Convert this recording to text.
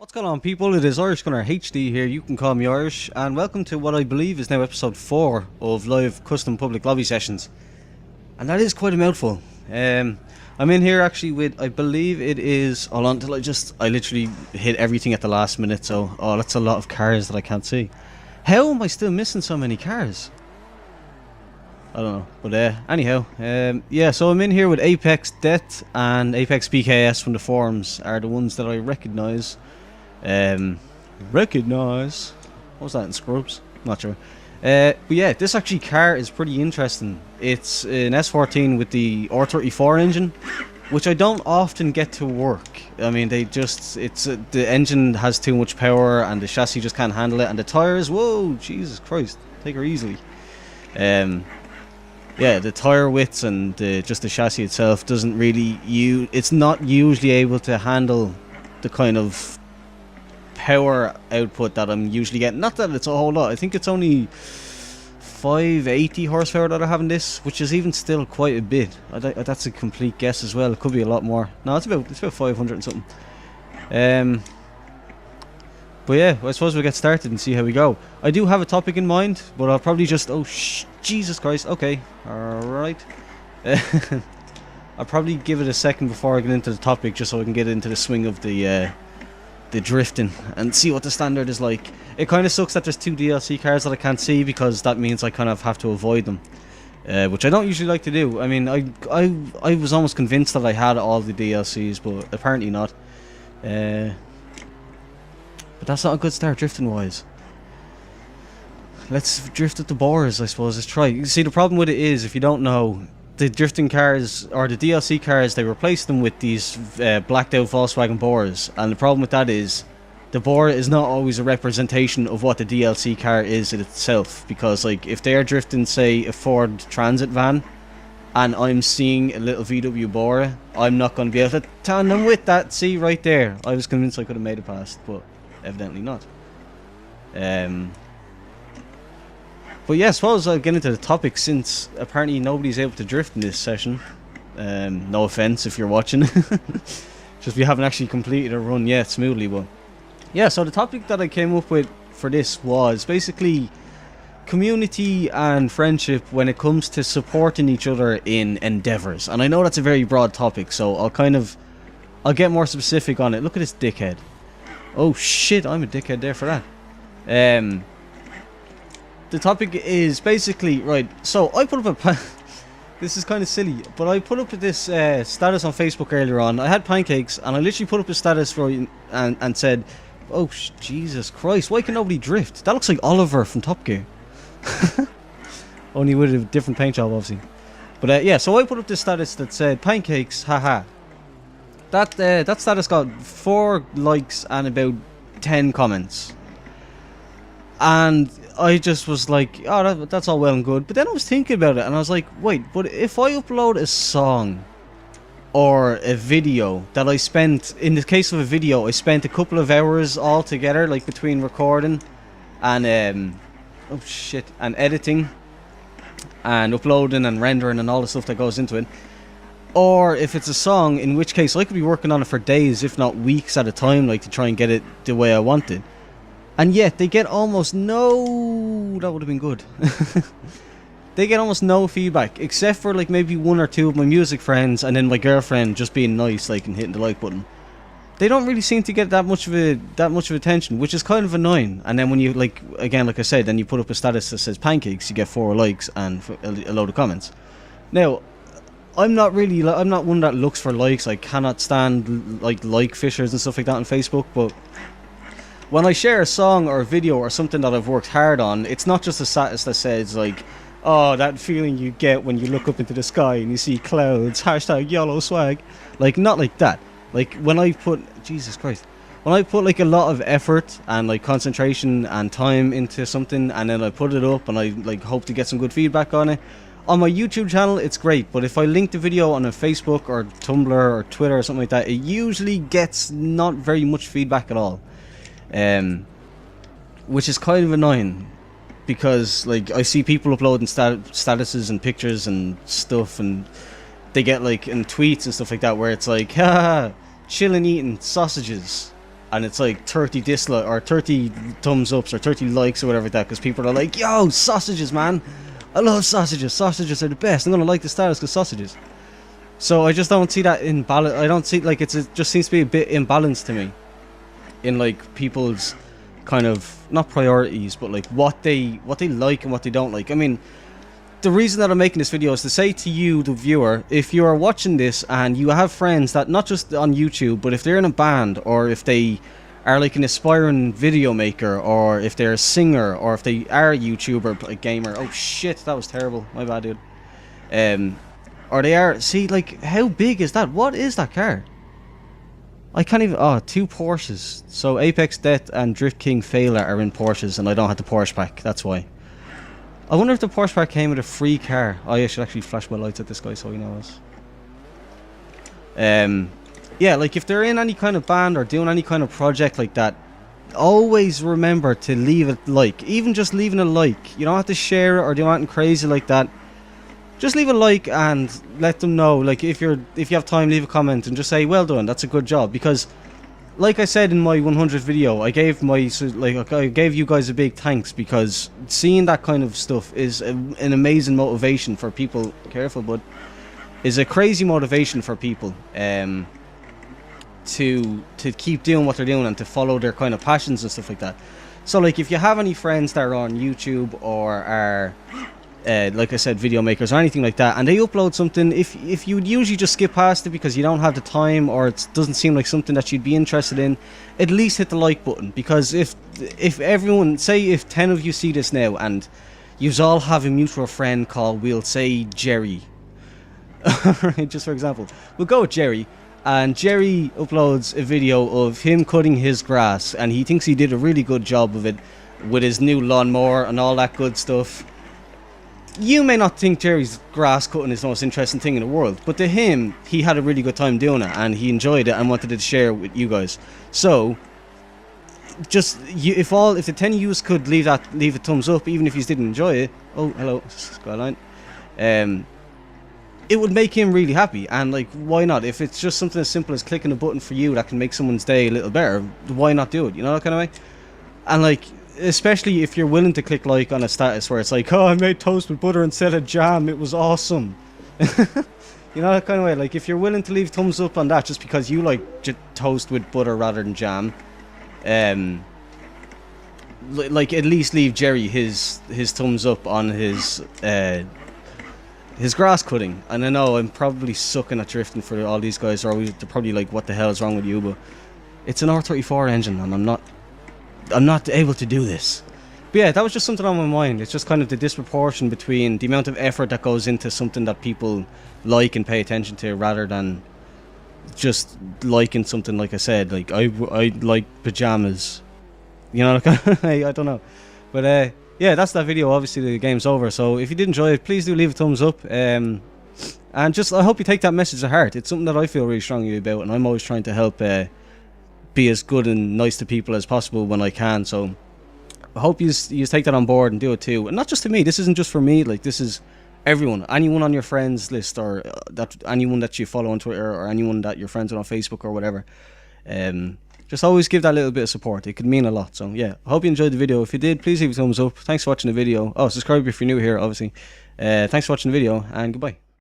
What's going on, people? It is Irish Gunner HD here, you can call me Irish, and welcome to what I believe is now episode 4 of live custom public lobby sessions. And that is quite a mouthful. I'm in here actually with, I believe it is, hold on till I literally hit everything at the last minute, so, oh, that's a lot of cars that I can't see. How am I still missing so many cars? I don't know, but anyhow, yeah, so I'm in here with Apex Death and Apex PKS from the forums, are the ones that I recognise. What was that in Scrubs? Not sure. But yeah, this actually car is pretty interesting. It's an S14 with the R34 engine, which I don't often get to work. I mean, they just, the engine has too much power and the chassis just can't handle it, and the tires, whoa, Jesus Christ, take her easily. Yeah, the tire widths and just the chassis itself doesn't really, it's not usually able to handle the kind of power output that I'm usually getting. Not that it's a whole lot, I think it's only 580 horsepower that I have in this, which is even still quite a bit. That's a complete guess as well, it could be a lot more. No, it's about 500 and something. But yeah, I suppose we'll get started and see how we go. I do have a topic in mind, but I'll probably just, Jesus Christ, okay, alright. I'll probably give it a second before I get into the topic, just so I can get into the swing of the drifting and see what the standard is like. It kind of sucks that there's 2 DLC cars that I can't see, because that means I kind of have to avoid them, which I don't usually like to do. I mean, I was almost convinced that I had all the DLCs, but apparently not. But that's not a good start drifting wise. Let's drift at the bores, I suppose. Let's try. You see, the problem with it is, if you don't know, the drifting cars, or the DLC cars, they replace them with these blacked out Volkswagen Bores, and the problem with that is the Bore is not always a representation of what the DLC car is in itself, because like if they are drifting, say, a Ford Transit van and I'm seeing a little VW Bore, I'm not going to be able to tandem with that. See, right there, I was convinced I could have made it past, but evidently not. But yeah, I suppose I'll get into the topic, since apparently nobody's able to drift in this session. No offense if you're watching. Just we haven't actually completed a run yet smoothly, but yeah, so the topic that I came up with for this was basically community and friendship when it comes to supporting each other in endeavours. And I know that's a very broad topic, so I'll get more specific on it. Look at this dickhead. Oh shit, I'm a dickhead there for that. The topic is basically, right, so I put up a this is kind of silly, but I put up this status on Facebook earlier on. I had pancakes, and I literally put up a status and said, oh Jesus Christ, why can nobody drift? That looks like Oliver from Top Gear. Only with a different paint job, obviously. But yeah, so I put up this status that said, pancakes, haha. That status got 4 likes and about 10 comments. And I just was like, oh, that's all well and good. But then I was thinking about it, and I was like, wait, but if I upload a song or a video that I spent, in the case of a video, I spent a couple of hours all together, like between recording and oh shit, and editing and uploading and rendering and all the stuff that goes into it. Or if it's a song, in which case I could be working on it for days, if not weeks at a time, like to try and get it the way I want it. And yet, they get almost no... That would have been good. They get almost no feedback, except for like maybe 1 or 2 of my music friends, and then my girlfriend just being nice, like, and hitting the like button. They don't really seem to get that much of attention, which is kind of annoying. And then when you, like, again, like I said, then you put up a status that says pancakes, you get 4 likes and a load of comments. Now, I'm not one that looks for likes. I cannot stand like fishers and stuff like that on Facebook, but when I share a song or a video or something that I've worked hard on, it's not just a status that says like, oh, that feeling you get when you look up into the sky and you see clouds, hashtag YOLO swag. Like, not like that. Like, when I put, Jesus Christ, when I put like a lot of effort and like concentration and time into something, and then I put it up and I like hope to get some good feedback on it, on my YouTube channel it's great, but if I link the video on a Facebook or Tumblr or Twitter or something like that, it usually gets not very much feedback at all. Which is kind of annoying, because like I see people uploading statuses and pictures and stuff, and they get like in tweets and stuff like that where it's like, haha, chilling eating sausages, and it's like 30 dislike or 30 thumbs ups or 30 likes or whatever like that, because people are like, yo, sausages, man, I love sausages, sausages are the best, I'm gonna like the status because sausages. So I just don't see that in balance. I don't see, like, it just seems to be a bit imbalanced to me in like people's kind of, not priorities, but like what they like and what they don't like. I mean, the reason that I'm making this video is to say to you, the viewer, if you are watching this and you have friends that, not just on YouTube, but if they're in a band, or if they are like an aspiring video maker, or if they're a singer, or if they are a YouTuber, a gamer. Oh shit, that was terrible, my bad, dude. Or they are, see, like, how big is that? What is that car? I can't even, oh, 2 Porsches. So Apex Death and Drift King Failer are in Porsches, and I don't have the Porsche pack, that's why. I wonder if the Porsche pack came with a free car. Oh, I should actually flash my lights at this guy so he knows. Yeah, like, if they're in any kind of band or doing any kind of project like that, always remember to leave a like. Even just leaving a like. You don't have to share it or do anything crazy like that. Just leave a like and let them know. Like, if you have time, leave a comment and just say, well done, that's a good job. Because, like I said in my 100th video, I gave you guys a big thanks, because seeing that kind of stuff is an amazing motivation for people. Careful, bud. Is a crazy motivation for people to keep doing what they're doing and to follow their kind of passions and stuff like that. So, like, if you have any friends that are on YouTube or are like I said, video makers or anything like that, and they upload something, if you would usually just skip past it because you don't have the time, or it doesn't seem like something that you'd be interested in, at least hit the like button. Because if everyone, say if 10 of you see this now, and yous all have a mutual friend called, we'll say, Jerry, just for example, we'll go with Jerry, and Jerry uploads a video of him cutting his grass, and he thinks he did a really good job of it with his new lawnmower and all that good stuff. You may not think Jerry's grass cutting is the most interesting thing in the world, but to him, he had a really good time doing it, and he enjoyed it and wanted to share it with you guys. So, just if the 10 of you could leave a thumbs up, even if you didn't enjoy it. Oh, hello, Skyline. It would make him really happy, and like, why not? If it's just something as simple as clicking a button for you that can make someone's day a little better, why not do it? You know, that kind of way. And like, especially if you're willing to click like on a status where it's like, oh, I made toast with butter instead of jam, it was awesome. You know, that kind of way. Like, if you're willing to leave thumbs up on that just because you like toast with butter rather than jam, like, at least leave Jerry his thumbs up on his grass cutting. And I know I'm probably sucking at drifting for all these guys, they're probably like, what the hell is wrong with you? But it's an R34 engine, and I'm not able to do this. But yeah, that was just something on my mind. It's just kind of the disproportion between the amount of effort that goes into something that people like and pay attention to, rather than just liking something. Like I said, like, I like pajamas, you know, like, I don't know. But yeah, that's that video. Obviously the game's over, so if you did enjoy it, please do leave a thumbs up, and just, I hope you take that message to heart. It's something that I feel really strongly about, and I'm always trying to help be as good and nice to people as possible when I can. So I hope you take that on board and do it too. And not just to me, this isn't just for me, like, this is everyone, anyone on your friends list, or anyone that you follow on Twitter, or anyone that you're friends with on Facebook or whatever. Just always give that little bit of support. It could mean a lot. So yeah, I hope you enjoyed the video. If you did, please leave a thumbs up. Thanks for watching the video. Oh, subscribe if you're new here, obviously. Thanks for watching the video, and goodbye.